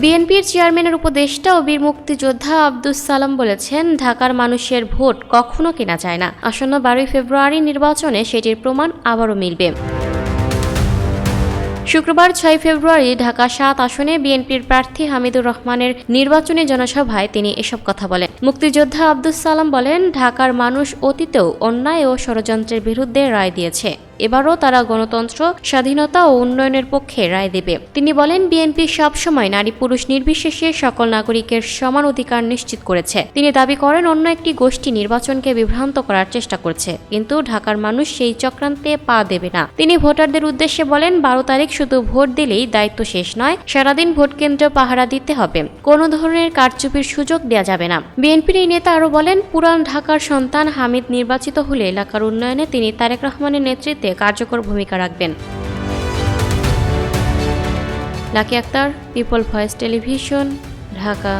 বিএনপির চেয়ারম্যানের উপদেষ্টা ও বীর মুক্তিযোদ্ধা আব্দুস সালাম বলেছেন, ঢাকার মানুষের ভোট কখনো কেনা যায় না। আসন্ন 12 ফেব্রুয়ারি নির্বাচনে সেটির প্রমাণ আবারও মিলবে। শুক্রবার 6 ফেব্রুয়ারি ঢাকা 7 আসনে বিএনপির প্রার্থী হামিদুর রহমানের নির্বাচনী জনসভায় তিনি এসব কথা বলেন। মুক্তিযোদ্ধা আব্দুস সালাম বলেন, ঢাকার মানুষ অতীতেও অন্যায় ও ষড়যন্ত্রের বিরুদ্ধে রায় দিয়েছে। এবারও তারা গণতন্ত্র, স্বাধীনতা ও উন্নয়নের পক্ষে রায় দেবে। তিনি বলেন, বিএনপি সবসময় নারী পুরুষ নির্বিশেষে সকল নাগরিকের সমান অধিকার নিশ্চিত করেছে। তিনি দাবি করেন, অন্য একটি গোষ্ঠী নির্বাচনকে বিভ্রান্ত করার চেষ্টা করছে, কিন্তু ঢাকার মানুষ সেই চক্রান্তে পা দেবে না। তিনি ভোটারদের উদ্দেশ্যে বলেন, 12 তারিখ শুধু ভোট দিলেই দায়িত্ব শেষ নয়, সারাদিন ভোট কেন্দ্র পাহারা দিতে হবে। কোনো ধরনের কারচুপির সুযোগ দেওয়া যাবে না। বিএনপির এই নেতা আরও বলেন, পুরান ঢাকার সন্তান হামিদ নির্বাচিত হলে এলাকার উন্নয়নে তিনি তারেক রহমানের নেতৃত্বে কার্যকর ভূমিকা রাখবেন। Lucky Akter, people voice television, Dhaka.